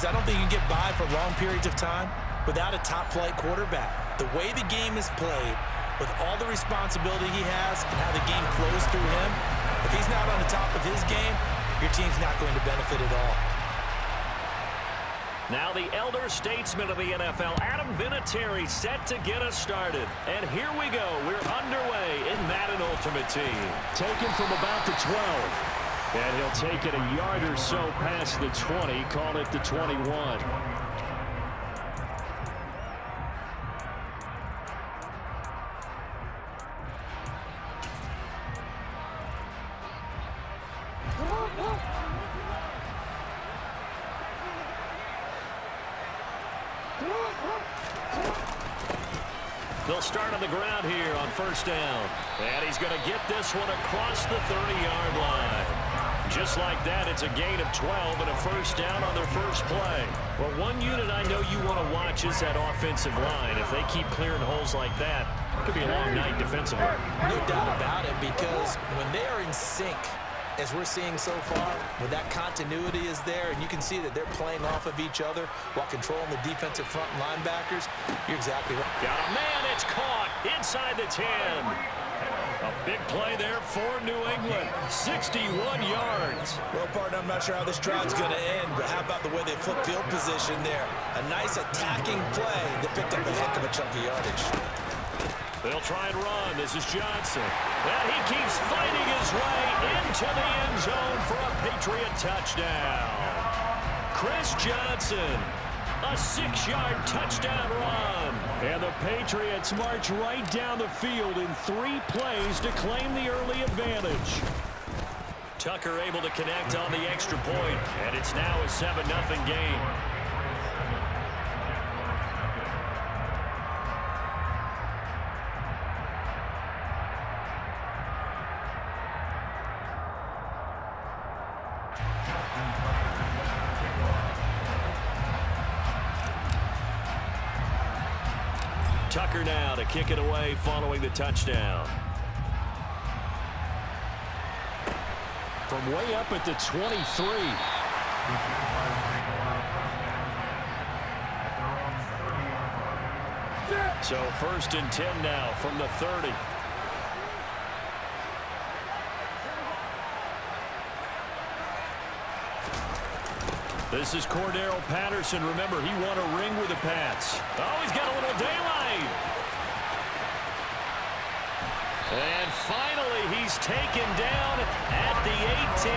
is I don't think you can get by for long periods of time without a top-flight quarterback. The way the game is played, with all the responsibility he has and how the game flows through him, if he's not on the top of his game, your team's not going to benefit at all. Now the elder statesman of the NFL, Adam Vinatieri, set to get us started. And here we go. We're underway in Madden Ultimate Team. Taken from about the 12. And he'll take it a yard or so past the 20, call it the 21. They'll start on the ground here on first down. And he's going to get this one across the 30-yard line. Just like that, it's a gain of 12 and a first down on their first play. Well, one unit I know you want to watch is that offensive line. If they keep clearing holes like that, it could be a long night defensively. No doubt about it, because when they are in sync, as we're seeing so far, when that continuity is there and you can see that they're playing off of each other while controlling the defensive front linebackers, you're exactly right. Got a man, it's caught inside the 10. A big play there for New England, 61 yards. Well, partner, I'm not sure how this drive's going to end, but how about the way they flip field position there? A nice attacking play that picked up a heck of a chunk of yardage. They'll try and run. This is Johnson. And he keeps fighting his way into the end zone for a Patriot touchdown. Chris Johnson, a 6-yard touchdown run. And the Patriots march right down the field in 3 plays to claim the early advantage. Tucker able to connect on the extra point, and it's now a 7-0 game. Tucker now to kick it away following the touchdown. From way up at the 23. So first and 10 now from the 30. This is Cordero Patterson. Remember, he won a ring with the Pats. Oh, he's got a little daylight. And finally, he's taken down at the 18.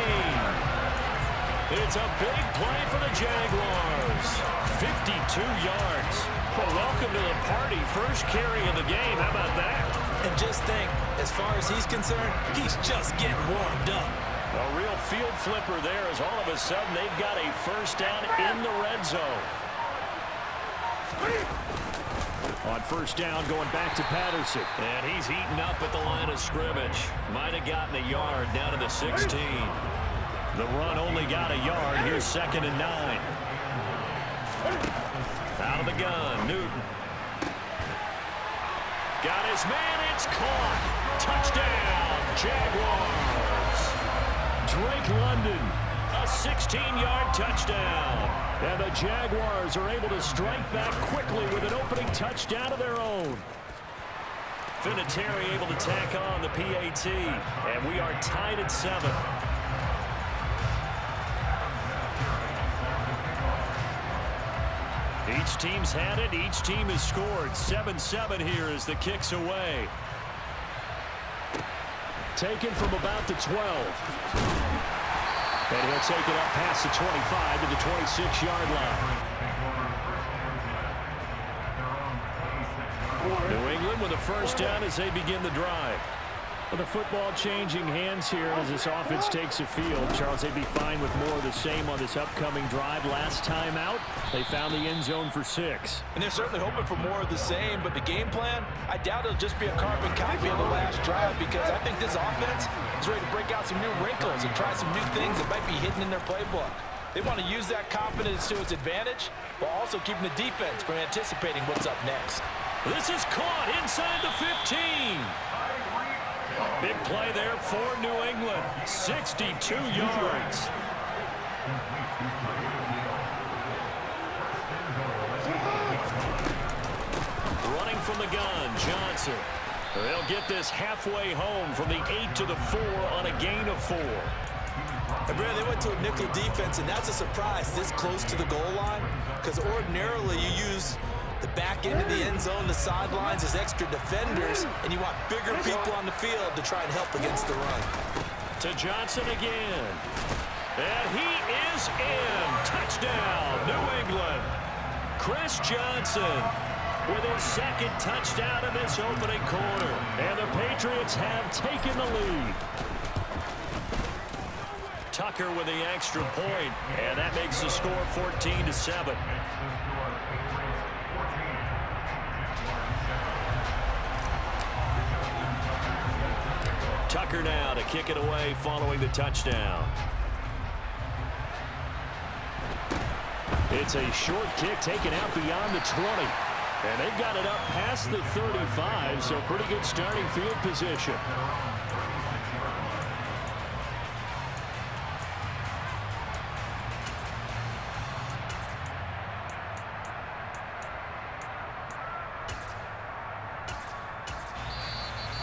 It's a big play for the Jaguars. 52 yards. Well, welcome to the party. First carry of the game. How about that? And just think, as far as he's concerned, he's just getting warmed up. A real field flipper there as all of a sudden they've got a first down in the red zone. On first down, going back to Patterson. And he's eaten up at the line of scrimmage. Might have gotten a yard down to the 16. The run only got a yard. Here's 2nd and 9. Out of the gun, Newton. Got his man, it's caught. Touchdown, Jaguars. Drake London, a 16-yard touchdown. And the Jaguars are able to strike back quickly with an opening touchdown of their own. Vinatieri able to tack on the PAT, and we are tied at 7. Each team's had it. Each team has scored. 7-7 here as the kick's away. Taken from about the 12. And he'll take it up past the 25 to the 26-yard line. New England with a first down as they begin the drive. Well, the football changing hands here as this offense takes the field. Charles, they'd be fine with more of the same on this upcoming drive. Last time out, they found the end zone for 6. And they're certainly hoping for more of the same, but the game plan, I doubt it'll just be a carbon copy of the last drive, because I think this offense is ready to break out some new wrinkles and try some new things that might be hidden in their playbook. They want to use that confidence to its advantage, while also keeping the defense from anticipating what's up next. This is caught inside the 15. Big play there for New England. 62 yards. from the gun. Johnson. They'll get this halfway home from the 8 to the 4 on a gain of 4. And Brad, they went to a nickel defense, and that's a surprise this close to the goal line, because ordinarily you use the back end of the end zone, the sidelines as extra defenders, and you want bigger people on the field to try and help against the run. To Johnson again. And he is in. Touchdown, New England. Chris Johnson with his second touchdown in this opening quarter. And the Patriots have taken the lead. Tucker with the extra point, and that makes the score 14-7. Tucker now to kick it away following the touchdown. It's a short kick taken out beyond the 20. And they've got it up past the 35, so pretty good starting field position.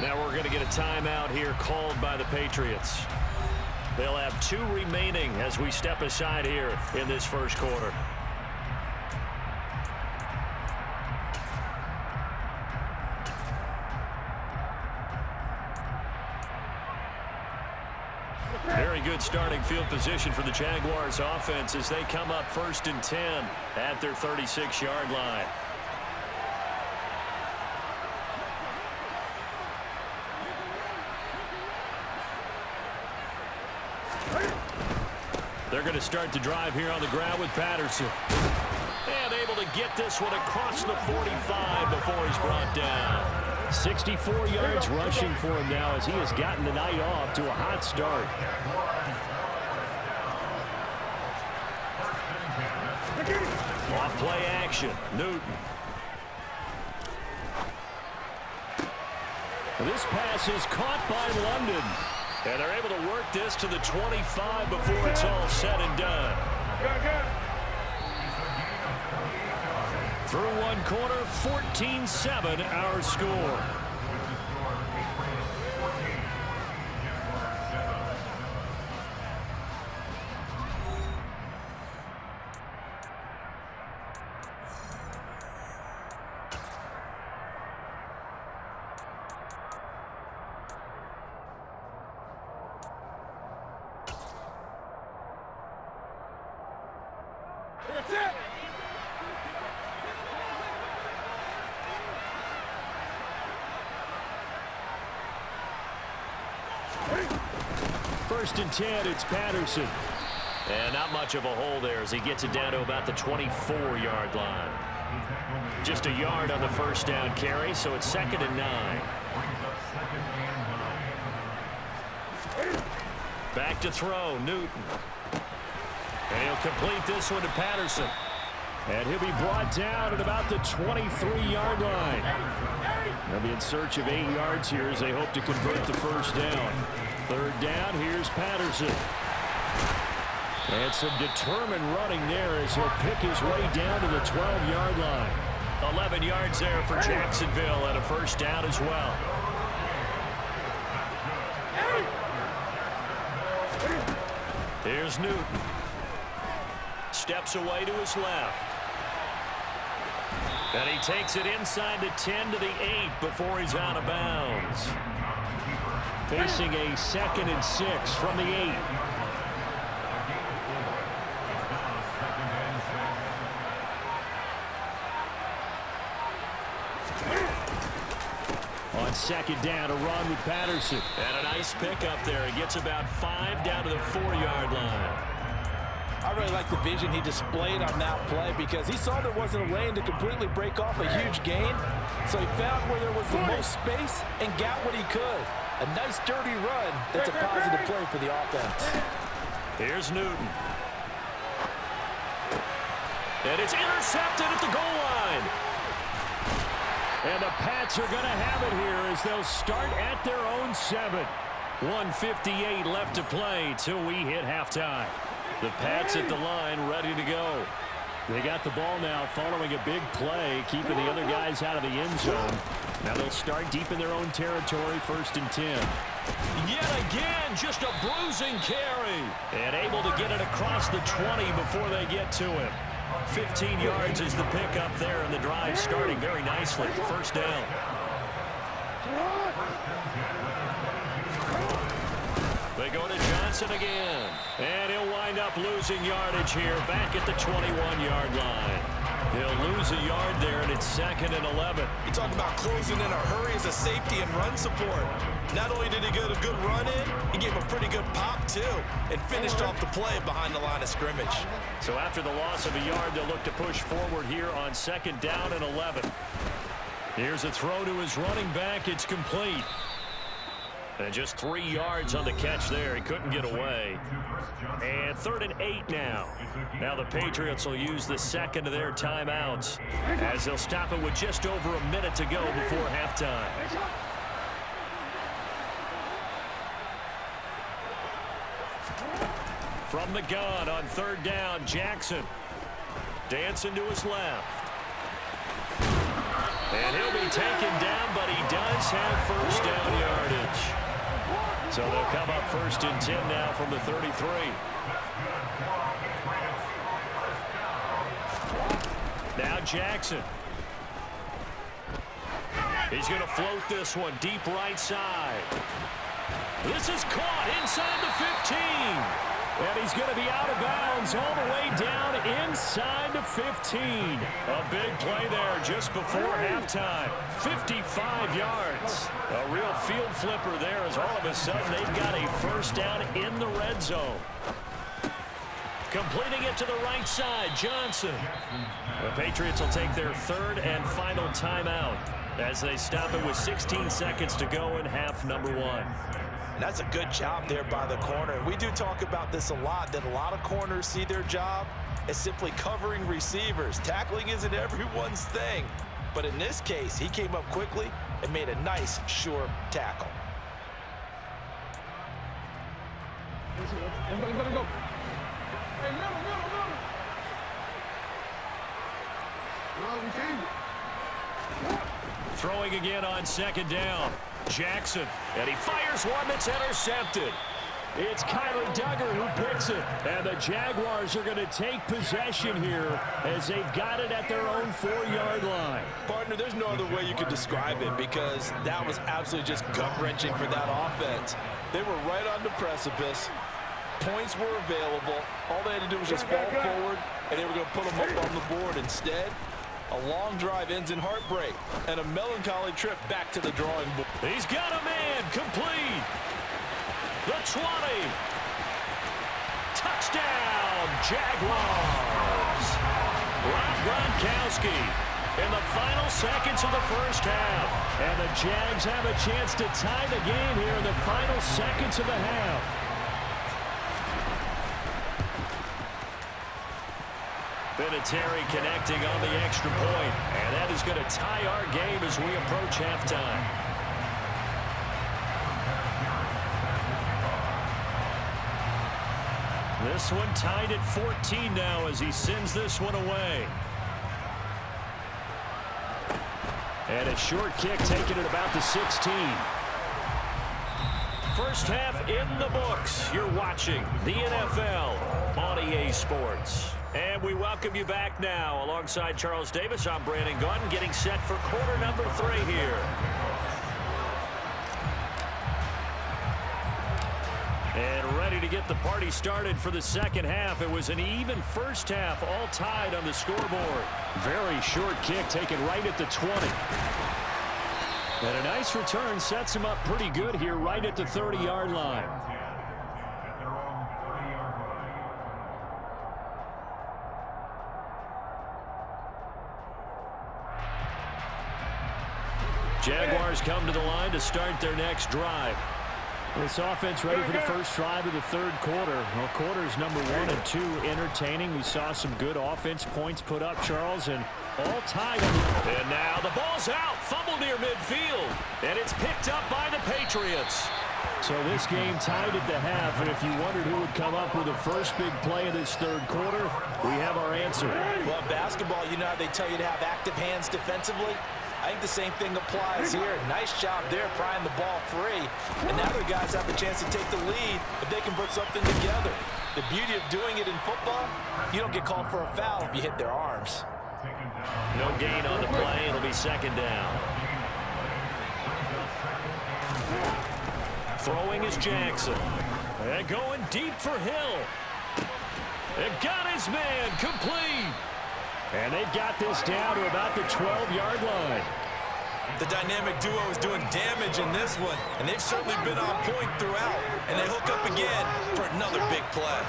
Now we're going to get a timeout here called by the Patriots. They'll have 2 remaining as we step aside here in this first quarter. Very good starting field position for the Jaguars offense as they come up 1st and 10 at their 36-yard line. They're going to start the drive here on the ground with Patterson. And able to get this one across the 45 before he's brought down. 64 yards rushing for him now as he has gotten the night off to a hot start. Off play action. Newton. This pass is caught by London. And they're able to work this to the 25 before it's all said and done. Through one quarter, 14-7 our score. First and 10, it's Patterson. And not much of a hole there as he gets it down to about the 24-yard line. Just a yard on the first down carry, so it's 2nd and 9. Back to throw, Newton. And he'll complete this one to Patterson. And he'll be brought down at about the 23-yard line. They'll be in search of 8 yards here as they hope to convert the first down. 3rd down, here's Patterson. And some determined running there as he'll pick his way down to the 12-yard line. 11 yards there for Jacksonville and a first down as well. Here's Newton. Steps away to his left. And he takes it inside the 10 to the 8 before he's out of bounds. Facing a 2nd and 6 from the 8. On 2nd down, a run with Patterson. And a nice pickup there. He gets about 5 down to the 4-yard line. I really like the vision he displayed on that play because he saw there wasn't a lane to completely break off a huge gain. So he found where there was the most space and got what he could. A nice, dirty run that's a positive play for the offense. Here's Newton. And it's intercepted at the goal line. And the Pats are going to have it here as they'll start at their own 7. 1:58 left to play till we hit halftime. The Pats at the line ready to go. They got the ball now following a big play, keeping the other guys out of the end zone. Now they'll start deep in their own territory, 1st and 10. Yet again, just a bruising carry. And able to get it across the 20 before they get to him. 15 yards is the pickup there, and the drive starting very nicely. 1st down. They go to Johnson again. And he'll wind up losing yardage here back at the 21-yard line. He'll lose a yard there, and it's 2nd and 11. You talk about closing in a hurry as a safety and run support. Not only did he get a good run in, he gave a pretty good pop, too, and finished off the play behind the line of scrimmage. So after the loss of a yard, they'll look to push forward here on 2nd down and 11. Here's a throw to his running back. It's complete. And just 3 yards on the catch there. He couldn't get away. And 3rd and 8 now. Now the Patriots will use the 2nd of their timeouts as they'll stop it with just over a minute to go before halftime. From the gun on 3rd down, Jackson. Dancing to his left. And he'll be taken down, but he does have 1st down yardage. So they'll come up 1st and 10 now from the 33. Now Jackson. He's going to float this one deep right side. This is caught inside the 15. And he's going to be out of bounds all the way down inside the 15. A big play there just before halftime. 55 yards. A real field flipper there as all of a sudden they've got a 1st down in the red zone. Completing it to the right side, Johnson. The Patriots will take their 3rd and final timeout as they stop it with 16 seconds to go in half number 1. That's a good job there by the corner. We do talk about this a lot, that a lot of corners see their job as simply covering receivers. Tackling isn't everyone's thing. But in this case, he came up quickly and made a nice, sure tackle. Throwing again on 2nd down. Jackson, and he fires one that's intercepted. It's Kyler Duggar who picks it. And the Jaguars are going to take possession here as they've got it at their own 4-yard line. Partner, there's no other way you could describe it because that was absolutely just gut-wrenching for that offense. They were right on the precipice. Points were available. All they had to do was just fall forward, and they were going to put them up on the board. Instead, a long drive ends in heartbreak and a melancholy trip back to the drawing board. He's got a man complete. The 20. Touchdown, Jaguars. Rob Gronkowski in the final seconds of the 1st half. And the Jags have a chance to tie the game here in the final seconds of the half. Vinatieri connecting on the extra point, and that is going to tie our game as we approach halftime. This one tied at 14 now as he sends this one away. And a short kick taken at about the 16. 1st half in the books. You're watching the NFL on EA Sports. And we welcome you back now. Alongside Charles Davis, I'm Brandon Gaudin, getting set for quarter number 3 here. And ready to get the party started for the 2nd half. It was an even 1st half, all tied on the scoreboard. Very short kick taken right at the 20. And a nice return sets him up pretty good here right at the 30-yard line. Jaguars come to the line to start their next drive. This offense ready for the first drive of the 3rd quarter. Well, quarters number 1 and 2 entertaining. We saw some good offense points put up, Charles, and all tied. And now the ball's out. Fumble near midfield. And it's picked up by the Patriots. So this game tied at the half, and if you wondered who would come up with the first big play of this third quarter, we have our answer. Well, in basketball, you know how they tell you to have active hands defensively? I think the same thing applies here. Nice job there prying the ball free. And now their guys have the chance to take the lead if they can put something together. The beauty of doing it in football, you don't get called for a foul if you hit their arms. No gain on the play. It'll be second down. Throwing is Jackson. And going deep for Hill. And got his man complete. And they've got this down to about the 12-yard line. The dynamic duo is doing damage in this one, and they've certainly been on point throughout. And they hook up again for another big play.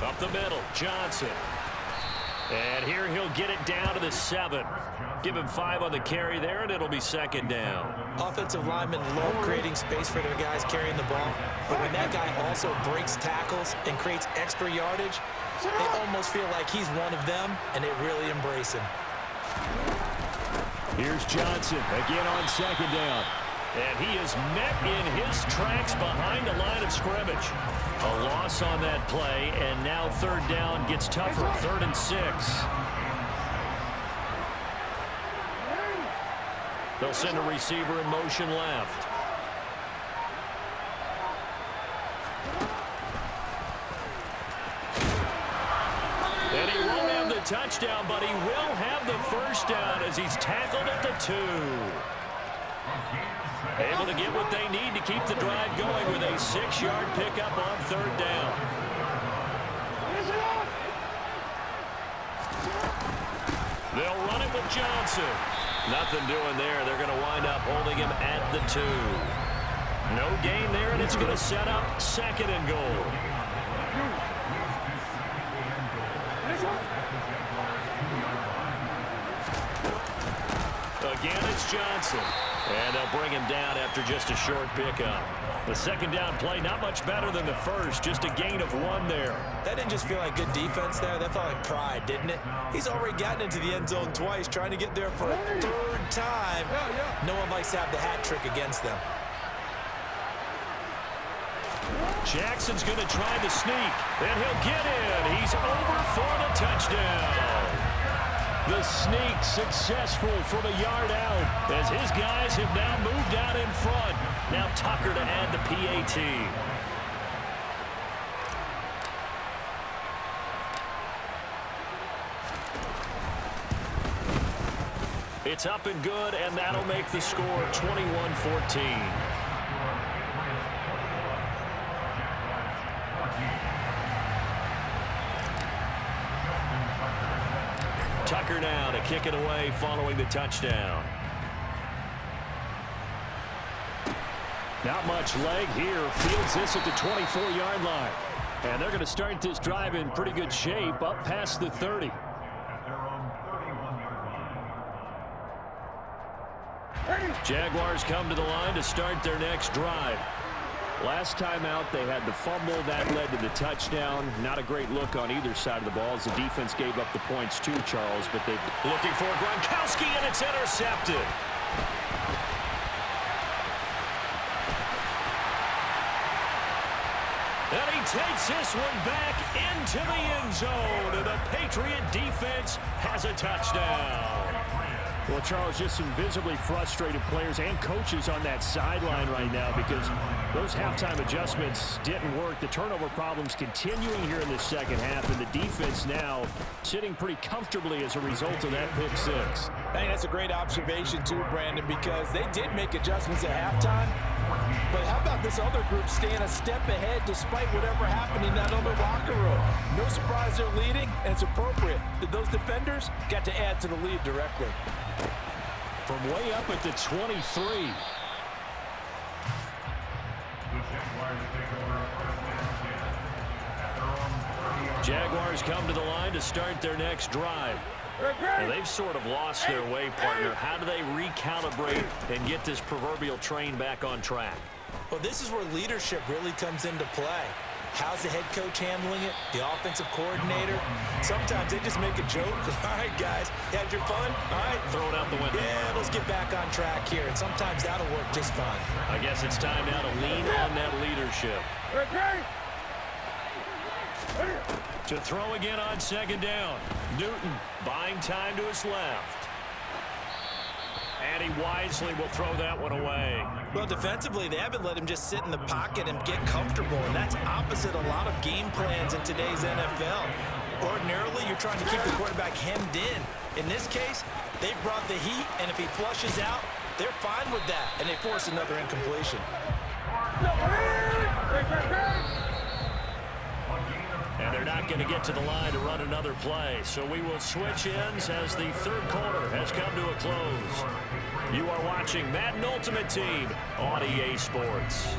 Up the middle, Johnson. And here he'll get it down to the 7. Give him 5 on the carry there, and it'll be second down. Offensive linemen love creating space for their guys carrying the ball. But when that guy also breaks tackles and creates extra yardage, they almost feel like he's one of them, and they really embrace him. Here's Johnson again on second down. And he is met in his tracks behind the line of scrimmage. A loss on that play, and now third down gets tougher. 3rd and 6. They'll send a receiver in motion left. And he won't have the touchdown, but he will have the first down as he's tackled at the 2. Able to get what they need to keep the drive going with a 6-yard pickup on third down. They'll run it with Johnson. Nothing doing there. They're going to wind up holding him at the 2. No gain there, and it's going to set up 2nd and goal. Again, it's Johnson. And they'll bring him down after just a short pickup. The second down play, not much better than the first. Just a gain of 1 there. That didn't just feel like good defense there. That felt like pride, didn't it? He's already gotten into the end zone twice, trying to get there for a 3rd time. No one likes to have the hat trick against them. Jackson's going to try the sneak, and he'll get in. He's over for the touchdown. The sneak successful from a yard out as his guys have now moved out in front. Now Tucker to add the PAT. It's up and good, and that'll make the score 21-14. Tucker now to kick it away following the touchdown. Not much leg here. Fields this at the 24-yard line. And they're going to start this drive in pretty good shape up past the 30. Jaguars come to the line to start their next drive. Last time out, they had the fumble. That led to the touchdown. Not a great look on either side of the ball as the defense gave up the points too, Charles. But they've looking for Gronkowski, and it's intercepted. And he takes this one back into the end zone. And the Patriot defense has a touchdown. Well, Charles, just some visibly frustrated players and coaches on that sideline right now because those halftime adjustments didn't work. The turnover problems continuing here in the second half, and the defense now sitting pretty comfortably as a result of that pick 6. I think that's a great observation too, Brandon, because they did make adjustments at halftime. But how about this other group staying a step ahead despite whatever happened in that other locker room? No surprise they're leading, and it's appropriate that those defenders got to add to the lead directly. From way up at the 23. Jaguars come to the line to start their next drive. And they've sort of lost their way, partner. How do they recalibrate and get this proverbial train back on track? Well, this is where leadership really comes into play. How's the head coach handling it? The offensive coordinator? Sometimes they just make a joke. All right, guys, had your fun? All right. Throw it out the window. Yeah, let's get back on track here, and sometimes that'll work just fine. I guess it's time now to lean on that leadership. To throw again on second down. Newton buying time to his left. And he wisely will throw that one away. Well, defensively, they haven't let him just sit in the pocket and get comfortable, and that's opposite a lot of game plans in today's NFL. Ordinarily, you're trying to keep the quarterback hemmed in. In this case, they brought the heat, and if he flushes out, they're fine with that, and they force another incompletion. And they're not going to get to the line to run another play. So we will switch ends as the third quarter has come to a close. You are watching Madden Ultimate Team on EA Sports.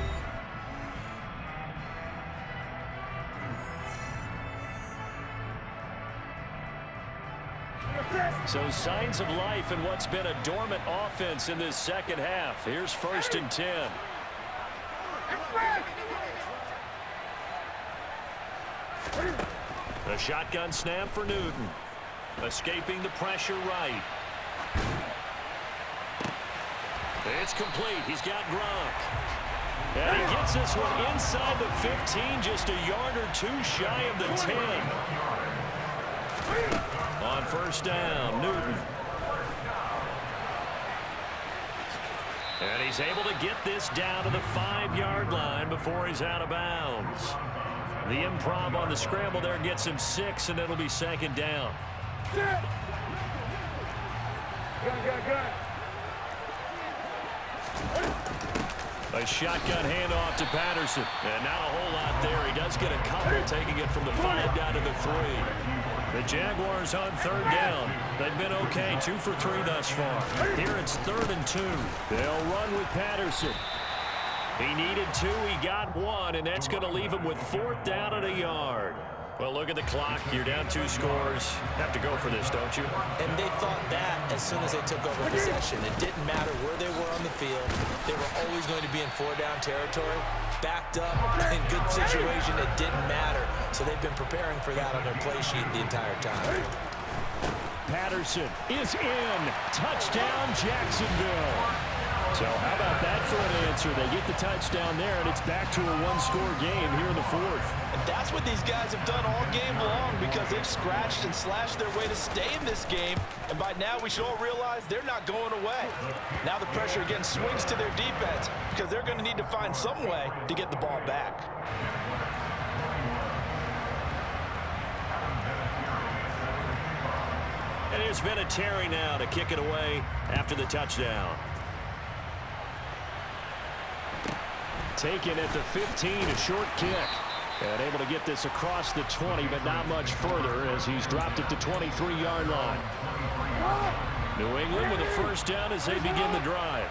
So signs of life in what's been a dormant offense in this second half. Here's 1st and 10. A shotgun snap for Newton. Escaping the pressure right. It's complete. He's got Gronk. And he gets this one inside the 15, just a yard or two shy of the 10. On 1st down, Newton. And he's able to get this down to the 5-yard line before he's out of bounds. The improv on the scramble there gets him 6, and it'll be 2nd down. A shotgun handoff to Patterson. And not a whole lot there. He does get a couple, taking it from the 5 down to the 3. The Jaguars on 3rd down. They've been okay, 2 for 3 thus far. Here it's 3rd and 2. They'll run with Patterson. He needed 2, he got 1, and that's going to leave him with 4th down and a yard. Well, look at the clock. You're down 2 scores. Have to go for this, don't you? And they thought that as soon as they took over possession. It didn't matter where they were on the field. They were always going to be in 4-down territory. Backed up, in good situation, it didn't matter. So they've been preparing for that on their play sheet the entire time. Patterson is in. Touchdown, Jacksonville. So how about that for an answer? They get the touchdown there, and it's back to a 1-score game here in the 4th. And that's what these guys have done all game long because they've scratched and slashed their way to stay in this game. And by now, we should all realize they're not going away. Now the pressure again swings to their defense because they're going to need to find some way to get the ball back. And here's Vinatieri now to kick it away after the touchdown. Taken at the 15, a short kick. And able to get this across the 20, but not much further as he's dropped it to 23-yard line. New England with a 1st down as they begin the drive.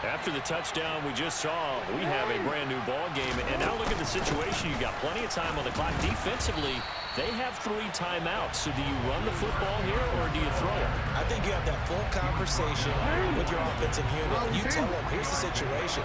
After the touchdown we just saw, we have a brand new ball game. And now look at the situation. You've got plenty of time on the clock. Defensively, they have 3 timeouts. So do you run the football here or do you throw it? I think you have that full conversation with your offensive unit, and you tell them, here's the situation.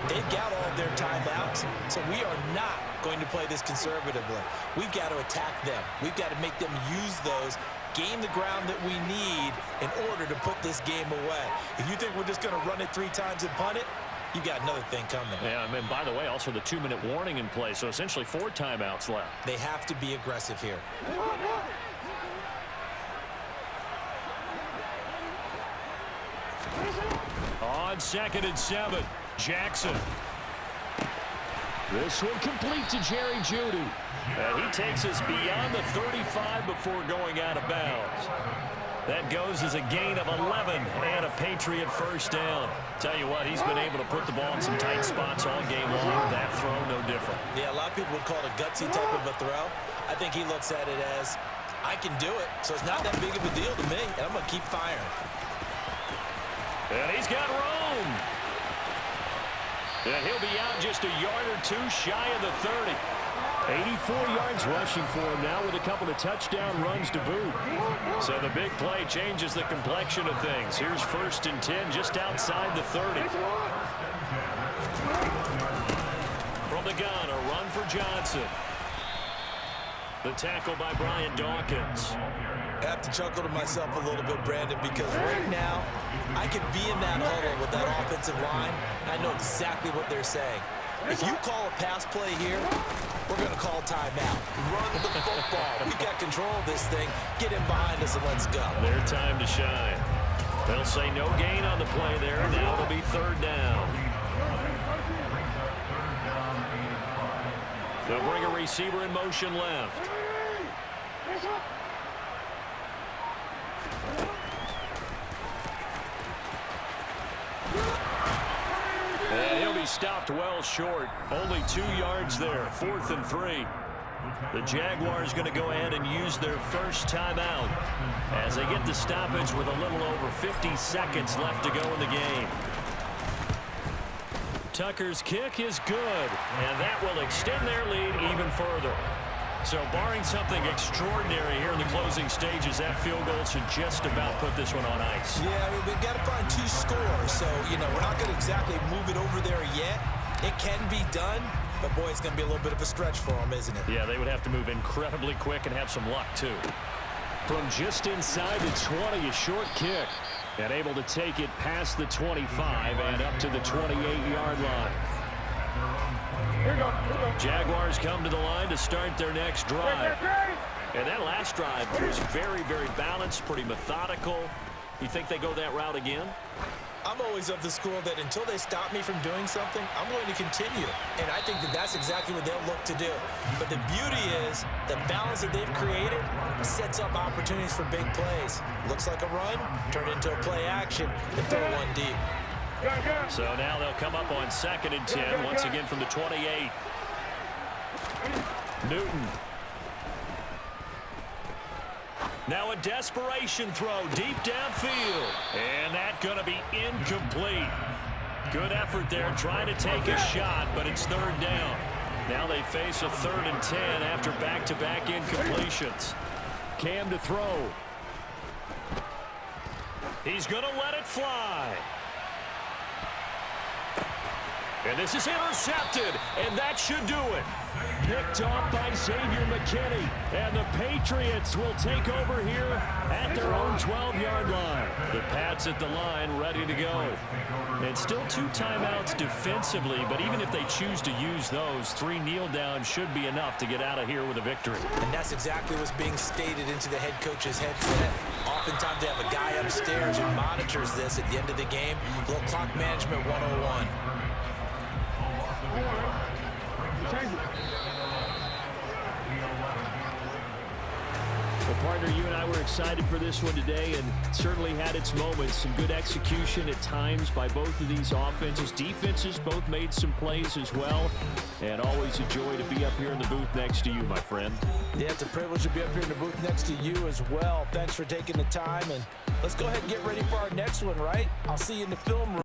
They've got all of their timeouts, so we are not going to play this conservatively. We've got to attack them. We've got to make them use those, gain the ground that we need in order to put this game away. If you think we're just going to run it 3 times and punt it, you got another thing coming. Yeah, I mean, by the way, also the 2-minute warning in play, so essentially 4 timeouts left. They have to be aggressive here. On 2nd and 7, Jackson. This one complete to Jerry Jeudy. And he takes us beyond the 35 before going out of bounds. That goes as a gain of 11 and a Patriot 1st down. Tell you what, he's been able to put the ball in some tight spots all game long. That throw, no different. Yeah, a lot of people would call it a gutsy type of a throw. I think he looks at it as, I can do it, so it's not that big of a deal to me, and I'm going to keep firing. And he's got room. And he'll be out just a yard or 2 shy of the 30. 84 yards rushing for him now with a couple of touchdown runs to boot. So the big play changes the complexion of things. Here's 1st and 10 just outside the 30. From the gun, a run for Johnson. The tackle by Brian Dawkins. I have to chuckle to myself a little bit, Brandon, because right now I could be in that huddle with that offensive line, and I know exactly what they're saying. If you call a pass play here, we're going to call timeout. Run the football. We got control of this thing. Get in behind us and let's go. Their time to shine. They'll say no gain on the play there. Now it'll be third down. They'll bring a receiver in motion left. And he'll be stopped well short. Only 2 yards there. 4th and 3. The Jaguars going to go ahead and use their first timeout as they get the stoppage with a little over 50 seconds left to go in the game. Tucker's kick is good, and that will extend their lead even further. So barring something extraordinary here in the closing stages, that field goal should just about put this one on ice. Yeah, we've got to find 2 scores. So, you know, we're not going to exactly move it over there yet. It can be done, but, boy, it's going to be a little bit of a stretch for them, isn't it? Yeah, they would have to move incredibly quick and have some luck, too. From just inside the 20, a short kick. And able to take it past the 25 and up to the 28-yard line. Jaguars come to the line to start their next drive. And that last drive was very, very balanced, pretty methodical. You think they go that route again? I'm always of the school that until they stop me from doing something, I'm going to continue. And I think that that's exactly what they'll look to do. But the beauty is the balance that they've created sets up opportunities for big plays. Looks like a run, turn into a play action, and throw one deep. So now they'll come up on 2nd and 10, once again from the 28. Newton. Now a desperation throw deep downfield. And that's going to be incomplete. Good effort there trying to take a shot, but it's 3rd down. Now they face a 3rd and 10 after back-to-back incompletions. Cam to throw. He's going to let it fly. And this is intercepted, and that should do it. Picked off by Xavier McKinney, and the Patriots will take over here at their own 12-yard line. The Pats at the line ready to go. And still 2 timeouts defensively, but even if they choose to use those, 3 kneel downs should be enough to get out of here with a victory. And that's exactly what's being stated into the head coach's headset. Oftentimes they have a guy upstairs who monitors this at the end of the game. A little clock management 101. Well, partner, you and I were excited for this one today and certainly had its moments. Some good execution at times by both of these offenses. Defenses both made some plays as well. And always a joy to be up here in the booth next to you, my friend. Yeah, it's a privilege to be up here in the booth next to you as well. Thanks for taking the time. And let's go ahead and get ready for our next one, right? I'll see you in the film room.